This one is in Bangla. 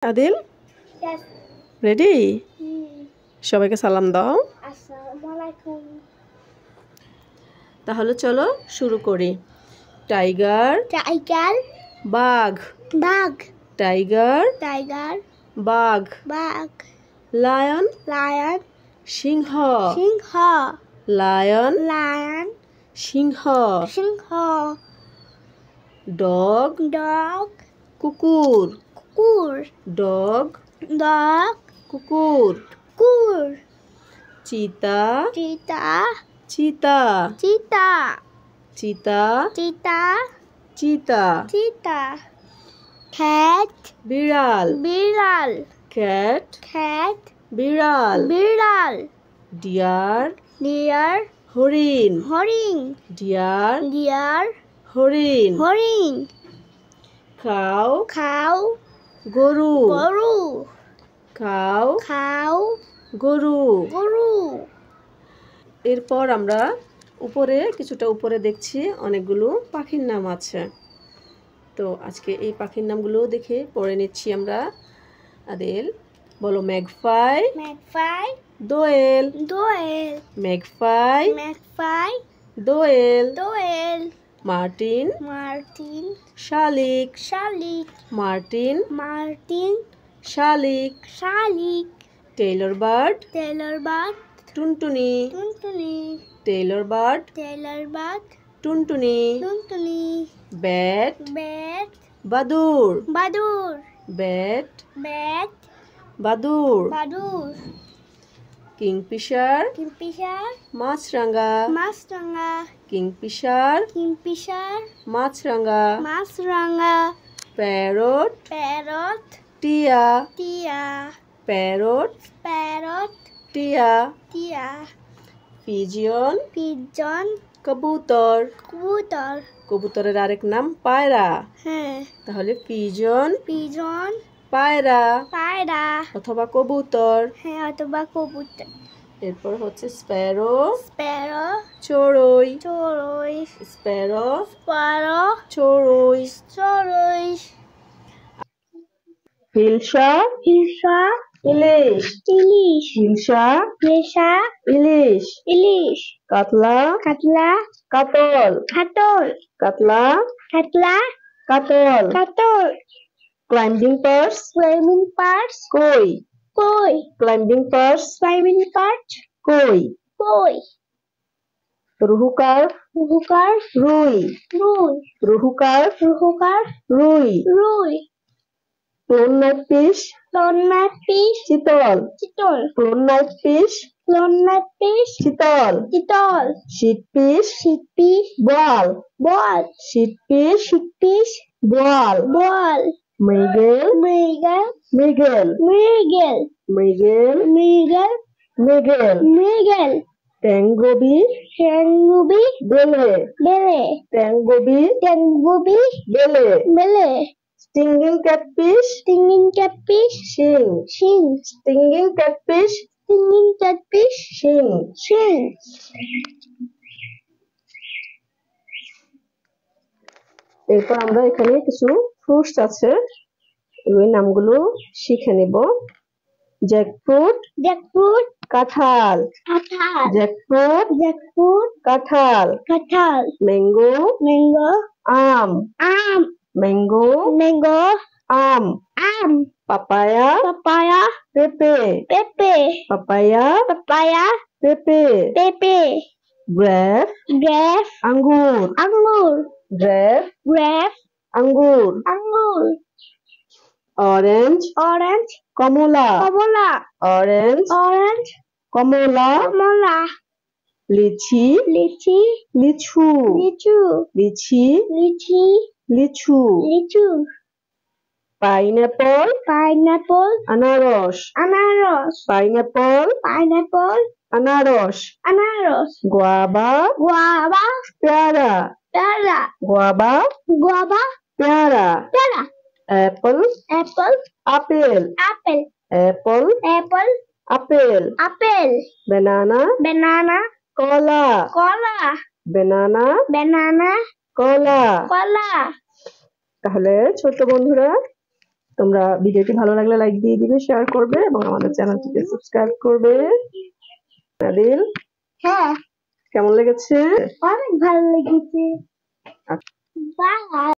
আদিল Yes. রেডি? Hmm. সবাইকে সালাম দাও। Assalamualaikum. তাহলে চলো শুরু করি। Tiger, Tiger. বাঘ, Bug. Tiger, Tiger. বাঘ, Bug. Lion, Lion. সিংহ, Singha. Lion, Lion. সিংহ, Singha. Dog, Dog. কুকুর, Kukur. Dog, Dog. কুকুর, Kukur. চিতা, Cheetah. চিতা, Cheetah. চিতা, Cheetah. চিতা, Cheetah. Cat. বিড়াল, Biral. Cat, Cat. বিড়াল, Biral. Deer, Deer. হরিণ, Horing. Deer, Deer. হরিণ, Horing. Cow, Cow. গরু, Guru. Cow, Cow. গরু। Guru. এরপর আমরা কিছুটা উপরে দেখছি অনেকগুলো পাখির নাম আছে। তো আজকে এই পাখির নামগুলো দেখে পড়ে নিচ্ছি আমরা। আদিল বলো, ম্যাগপাই, Magpie. দোয়েল, Doel. Magpie, Magpie. দোয়েল, Doel. Martin, Martin. শালিক, Shalik. Martin, Martin. শালিক, Shalik. Taylor bird, Taylor Bird. টুনটুনি, Tuntuni. Taylor bird, Taylor Bird. টুনটুনি, Tuntuni. Bat, Bat. বাদুর, Badur. Bat, Bat. বাদুর, Badur. Kingfisher, Kingfisher. মাছরাঙা, Masranga. Kingfisher, Kingfisher. মাছরাঙা, Masranga. Parrot, Parrot. টিয়া, Tia. Parrot, Parrot. টিয়া, Tia. Pigeon, Pigeon. কবুতর, Cooter. কবুতরের আরেক নাম পায়রা। হ্যাঁ। তাহলে পিজন, Pigeon. পায়রা পায়রা। অথবা কবুতর। হ্যাঁ, অথবা কবুতর। এরপর হচ্ছে স্প্যারো, স্প্যারো। চড়ুই, চড়ুই। Sparrow, Sparrow. চড়ুই, চড়ুই। হিলসা, হিলসা। ইলিশ, ইলিশ। হিলসা, হিলসা। ইলিশ, ইলিশ। কাতলা, কাতলা। কাতল, কাতল। কাতলা, কাতলা। কাতল, কাতল। Climbing perch, swimming perch. কই, কই। Climbing perch, swimming perch. কই, কই। রুহুকার, রুহুকার। রুই, রুই। রুহুকার, রুহুকার। রুই, রুই। ক্লোন নাইট ফিশ, ক্লোনাট ফিশ। চিতল, চিতল। ক্লোন নাইট ফিশ, ক্লোনাট ফিশ। চিতল, চিতল। শীত ফিশ, শিটফিশ। বোয়াল, বল। শীত ফিশ, শিটফিশ। বোয়াল, বল। মৃগেল, মৃগেল। মৃগেল, মৃগেল। মৃগেল, মৃগেল। মৃগেল, মৃগেল। ট্যাঙ্গবি, টেঙ্গুবি। বেলে, বেলে। ট্যাঙ্গবি, টেঙ্গুবি। বেলে, বেলে। Stinging catfish, stinging catfish. শিং, শিং। Stinging catfish, stinging catfish. শিং। শিং। এরপর আমরা এখানে কিছু ফ্রুটস আছে, ওই নামগুলো শিখে নেব। Jackfruit, jackfruit. কাঁঠাল, কাঁঠাল। Jackfruit, jackfruit. কাঁঠাল, কাঁঠাল। Mango, mango. আম, আম। Mango, mango. আম, আম। Papaya, papaya. পেঁপে, পেঁপে। Papaya, papaya. পেঁপে, পেঁপে। Grape, grape. আঙ্গুর, আঙ্গুর। Grape, grape. আঙ্গুর, আঙ্গুর। Orange, orange. কমলা, কমলা। Orange, orange. কমলা, কমলা। Lychee, lychee. লিচু, লিচু। Lychee, lychee. লিচু, লিচু। Pineapple, pineapple. আনারস, আনারস। Pineapple, pineapple. আনারস, আনারস। Guava, guava. পেয়ারা, পেয়ারা। Guava, guava. পেয়ারা, পেয়ারা। Apple, Apple. Apple, apple. Apple, Apple. Apple, apple. Banana, banana. কলা, কলা। Banana, banana. কলা। কলা। তাহলে ছোট বন্ধুরা, তোমরা ভিডিওটি ভালো লাগলে লাইক দিয়ে দিবে, শেয়ার করবে এবং আমাদের চ্যানেলটিকে সাবস্ক্রাইব করবে। আদিল, হ্যাঁ, কেমন লেগেছে? অনেক ভালো লেগেছে। বাই।